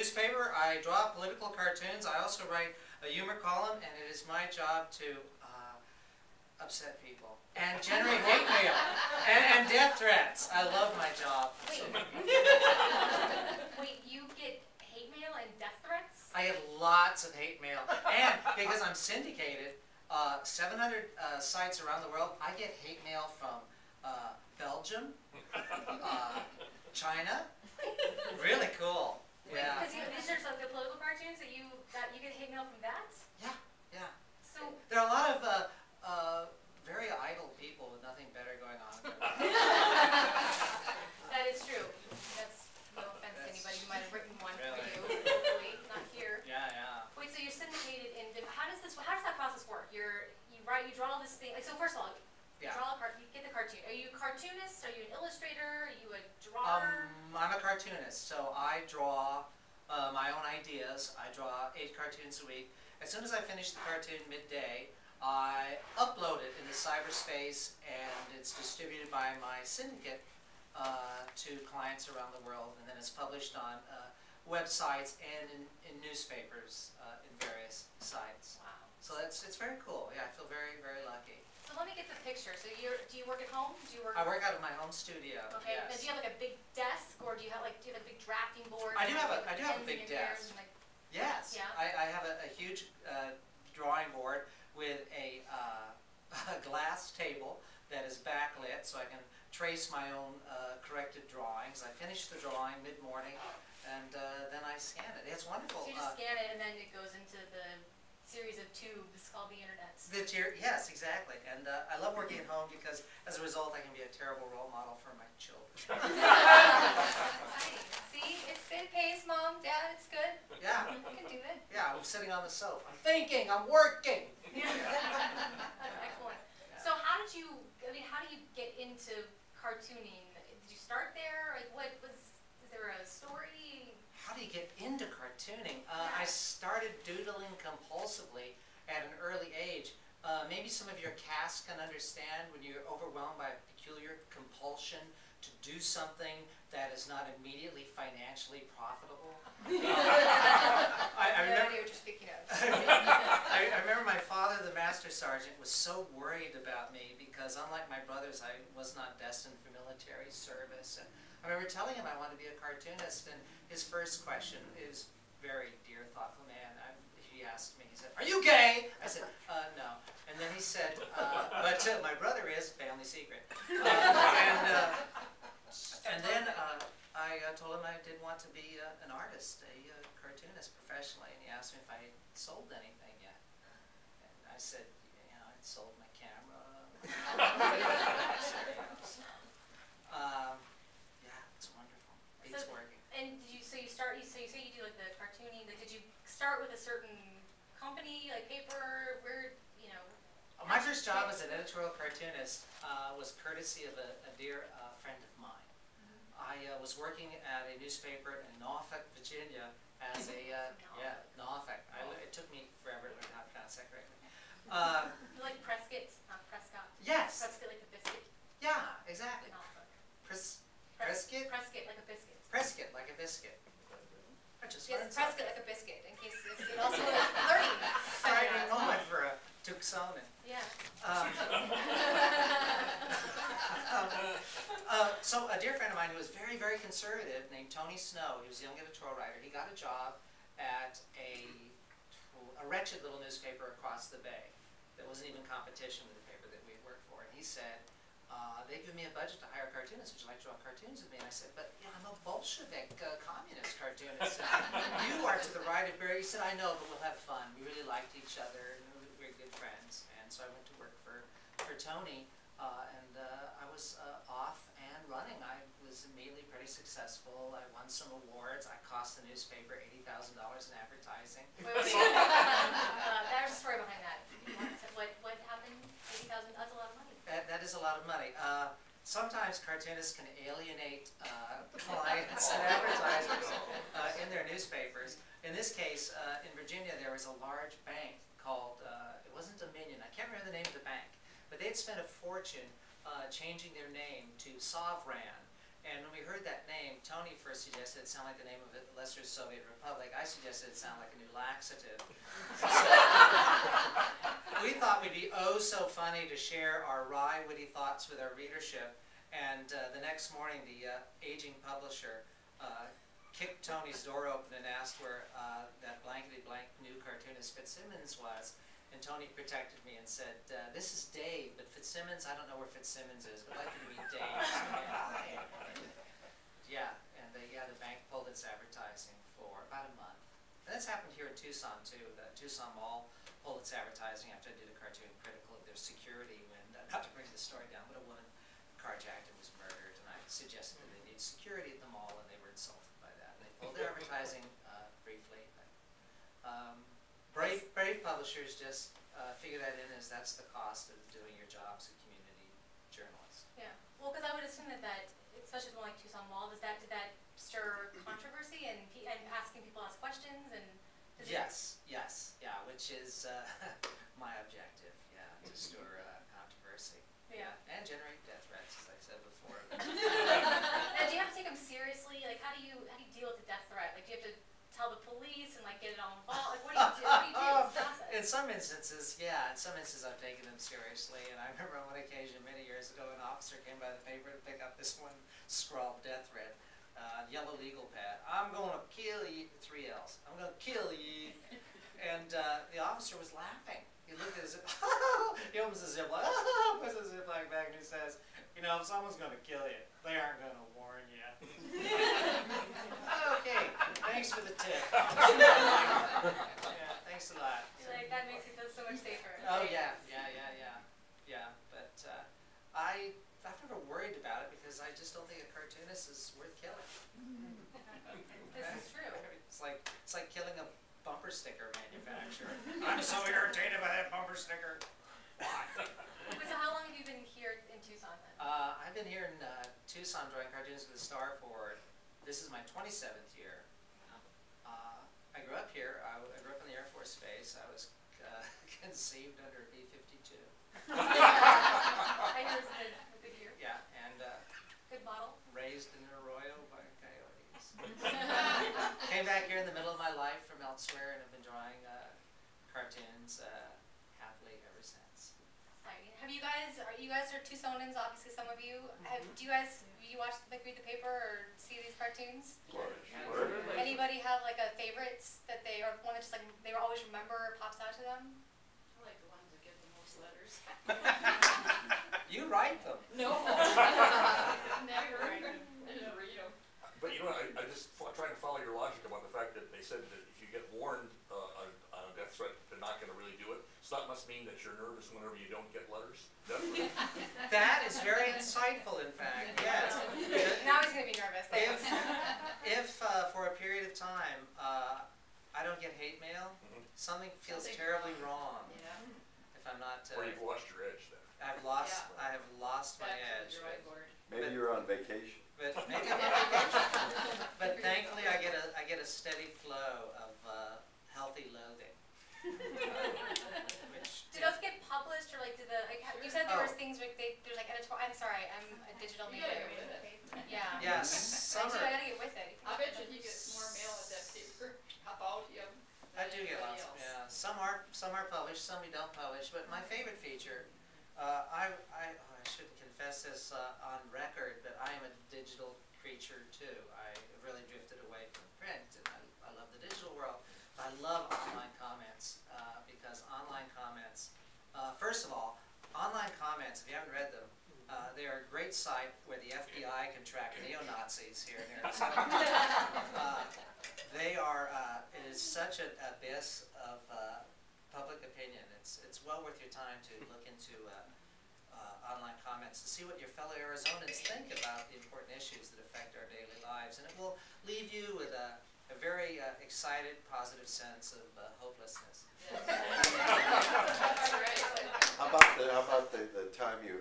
newspaper. I draw political cartoons. I also write a humor column, and it is my job to upset people and generate hate mail and death threats. I love my job. Wait. Wait, you get hate mail and death threats? I get lots of hate mail, and because I'm syndicated, 700 sites around the world, I get hate mail from Belgium, China. Really cool. Wait, Yeah. because these are some of the political cartoons that you get hate mail from that? Yeah, yeah. So There are a lot of very idle people with nothing better going on. that is true. That's no offense to anybody who might have written one Really? for you. Hopefully, not here. Yeah, yeah. Wait, so you're syndicated in? How does that process work? You draw this thing. Like, so first of all, you Yeah. draw you get the cartoon. Are you a cartoonist? Are you an illustrator? Are you a drawer? I'm a cartoonist, so I draw my own ideas. I draw 8 cartoons a week. As soon as I finish the cartoon midday, I upload it into cyberspace, and it's distributed by my syndicate to clients around the world, and then it's published on websites and in newspapers in various sites. Wow. So it's very cool. Yeah, I feel very, very lucky. So let me get the picture. So do you work at home? I work out of my home studio. Okay. Now, Yes. do you have like a big desk, or do you have a big drafting board? I do have a pens big in your ears desk. and, like, Yes, Yeah. I have a huge drawing board with a glass table that is backlit, so I can trace my own corrected drawings. I finish the drawing mid-morning, and then I scan it. It's wonderful. So you just scan it, and then it goes into the series of tubes called the internet. Yes, exactly. And I love working at home because, as a result, I can be a terrible role model for my children. See, it pays, Mom, Dad. It's good. Yeah. You can do it. Yeah, I'm sitting on the sofa. I'm thinking. I'm working. That's excellent. Yeah. So how do you get into cartooning? Did you start there? Like, is there a story? How do you get into cartooning? I started doodling compulsively at an early age. Maybe some of your cast can understand when you're overwhelmed by a peculiar compulsion to do something that is not immediately financially profitable. I remember, what you're speaking of. I remember my father, the master sergeant, was so worried about me because, unlike my brothers, I was not destined for military service. And I remember telling him I wanted to be a cartoonist, and his first question is, very dear, thoughtful man, he asked me, he said, "Are you gay?" I said, "No." And then he said, "But my brother is, family secret." And then I told him I did want to be an artist, a cartoonist professionally, and he asked me if I sold anything yet. And I said, I'd sold my camera. Yeah, it's wonderful. It's working. And you say you do like the cartooning. Like, did you start with a certain company, like paper? My first job as an editorial cartoonist was courtesy of a dear friend of mine. I was working at a newspaper in Norfolk, Virginia, as a Norfolk. It took me forever to learn how to pronounce that correctly. Like Prescott, not Prescott. Yes. Prescott like a biscuit. Yeah, exactly. Norfolk. Prescott? Prescott like a biscuit. Prescott, like a biscuit. I just Yes, learned Prescott something. like a biscuit. In case it also learning. Friday moment for a Tucson. Yeah. So a dear friend of mine who was very, very conservative, named Tony Snow, he was a young editorial writer, he got a job at a wretched little newspaper across the bay that wasn't even competition with the paper that we worked for. And he said, they give me a budget to hire cartoonists. Would you like to draw cartoons with me? And I said, but I'm a Bolshevik communist cartoonist. And you are to the right of Barry. He said, I know, but we'll have fun. We really liked each other, and we were good friends. And so I went to work for Tony, and I was off and running. I was immediately pretty successful. I won some awards. I cost the newspaper $80,000 in advertising. There's a story behind that. What happened? 80,000. That's a lot of money. That is a lot of money. Sometimes cartoonists can alienate clients and advertisers in their newspapers. In this case, in Virginia, there was a large bank called, it wasn't Dominion, I can't remember the name of the bank, but they had spent a fortune changing their name to Sovran. And when we heard that name, Tony first suggested it sound like the name of a lesser Soviet republic. I suggested it sound like a new laxative. So, we thought we'd be oh so funny to share our wry, witty thoughts with our readership. And the next morning, the aging publisher kicked Tony's door open and asked where that blankety-blank new cartoonist Fitzsimmons was. And Tony protected me and said, this is Dave, but Fitzsimmons, I don't know where Fitzsimmons is, but I'd like you to meet Dave. Yeah, and the bank pulled its advertising for about a month. And that's happened here in Tucson, too. The Tucson Mall pulled its advertising after I did a cartoon critical of their security when, not to bring the story down, but a woman carjacked and was murdered, and I suggested that they need security at the mall, and they were insulted by that. And they pulled their advertising briefly. Brave publishers just figure that in as that's the cost of doing your job as a community journalist. Yeah. Well, because I would assume that especially the one like Tucson Mall, did that stir controversy and asking people to ask questions and? Yes, yeah, which is my objective. Yeah, to stir controversy. Yeah. And generate death threats, as I said before. Now, do you have to take them seriously? Like, how do you deal with the death threat? Like, do you have to tell the police and like get it all involved? Like, what do you do? What do you do? What's the process? In some instances, yeah. In some instances, I've taken them seriously. And I remember on one occasion many years ago, an officer came by the paper to pick up this one scrawled death threat, yellow legal pad. I'm going to kill you. 3 L's. I'm going to kill you. And the officer was laughing. He looked at his zip. He opens the ziploc. Puts the ziploc bag and he says, "You know, if someone's going to kill you, they aren't going to warn you." Okay, thanks for the tip. Yeah, thanks a lot. You're like, that makes you feel so much safer. Oh yeah. But I've never worried about it because I just don't think a cartoonist is worth killing. This is true. It's like killing a bumper sticker manufacturer. I'm so irritated by that bumper sticker. Why? So how long have you been here in Tucson then? I've been here in Tucson drawing cartoons with the Star Forward. This is my 27th year. I grew up here. I grew up in the Air Force Base. I was conceived under B-52. I know it's a good year. Yeah, and Good model. raised in an arroyo by coyotes. Came back here in the middle of my life from elsewhere and have been drawing cartoons happily ever since. Exciting. Have you guys are Tucsonans, obviously some of you. Do you guys watch, like, read the paper or see these cartoons? Anybody have like a favorites that they, or one that just like they always remember or pops out to them? I like the ones that get the most letters. You write them. No. Never read them. But you know, I just trying to follow your logic about the fact that they said that if you get warned on a death threat, they're not going to really do it. So that must mean that you're nervous whenever you don't get letters. That is very insightful, in fact. Yes. Now he's going to be nervous. If for a period of time I don't get hate mail, something feels terribly wrong. Yeah. If I'm not. Or you've lost your edge then. I have lost my edge. Maybe you're on vacation. But maybe I'm on vacation. But thankfully, I get a steady flow of healthy loathing. Do those get published, or like you said there was things like there's like editorial. I'm sorry, I'm a digital native. Yeah. Yes. I gotta get with it. I bet you get more mail at that paper. How about you? I do get lots. Yeah. Some are published, some we don't publish. But my favorite feature, I should confess this on record, but I am a digital creature too. I have really drifted away from print, and I love the digital world. I love online comments because online comments, first of all, online comments, if you haven't read them, they are a great site where the FBI can track neo-Nazis here in Arizona. They are, it is such an abyss of public opinion. It's well worth your time to look into online comments to see what your fellow Arizonans think about the important issues that affect our daily lives. And it will leave you with a very excited, positive sense of hopelessness. How about the time you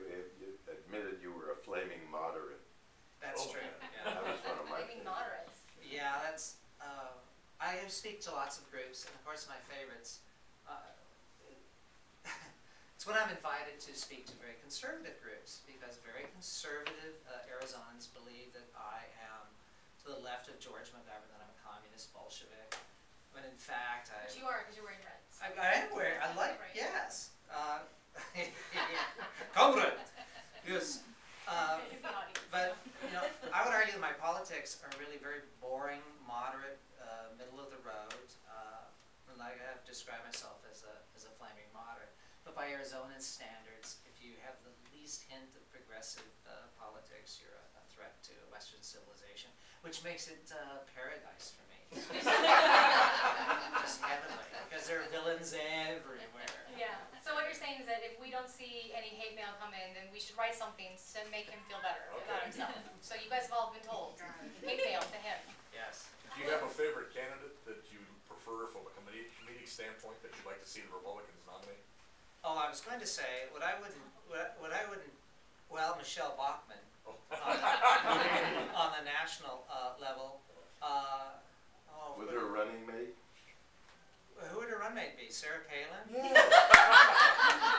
admitted you were a flaming moderate? That's true. Yeah. That was one of my Flaming favorites. moderates. Yeah, that's. I speak to lots of groups, and of course my favorites. It's when I'm invited to speak to very conservative groups, because very conservative Arizonans believe that I am to the left of George McGovern, that I'm a communist Bolshevik, when in fact But you are, because you're wearing reds. I am wearing, I like, Right. yes. Comrade! Yes. But, you know, I would argue that my politics are really very boring, moderate, middle of the road. And like I have described myself as a flaming moderate. But by Arizonan standards, if you have the least hint of progressive politics, you're a threat to Western civilization, which makes it paradise for me. Just heavenly, because there are villains everywhere. Yeah. So what you're saying is that if we don't see any hate mail come in, then we should write something to make him feel better about himself. So you guys have all been told, hate mail to him. Yes. Do you have a favorite candidate that you prefer from a comedic standpoint that you'd like to see the Republicans nominate? Oh, I was going to say, well, Michelle Bachmann on the national level. With her running mate? Who would her roommate be? Sarah Palin? Yeah.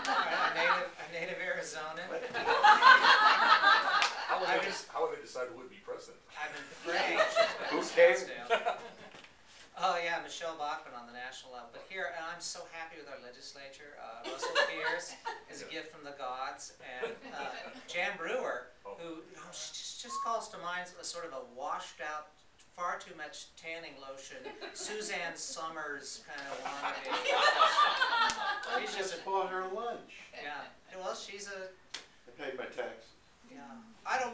A native Arizonan. How would they decide who would be president? I've been praying. Who cares? Oh yeah, Michelle Bachmann on the national level. But here, and I'm so happy with our legislature. Russell Pierce is a gift from the gods, and Jan Brewer, who she just calls to mind a sort of a washed out, far too much tanning lotion, Suzanne Summers kind of wannabe. I just bought her lunch. Yeah. Well, she's a. I paid my tax. Yeah. I will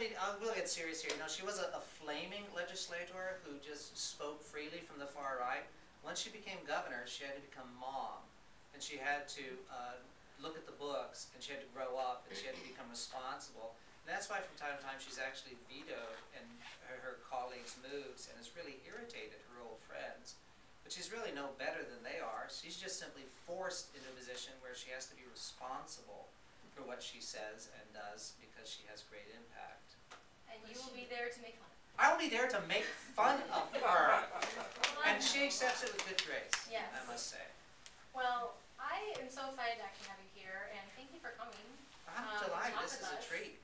get serious here. No, she was a flaming legislator who just spoke freely from the far right. Once she became governor, she had to become mom, and she had to look at the books, and she had to grow up, and she had to become responsible. And that's why from time to time she's actually vetoed and her colleagues' moves, and has really irritated her old friends. But she's really no better than they are. She's just simply forced into a position where she has to be responsible for what she says and does, because she has great impact. And you will be there to make fun of her. I will be there to make fun of her. And she accepts it with good grace, Yes. I must say. Well, I am so excited to actually have you here, and thank you for coming. I'm to delighted, talk this with is a us. treat.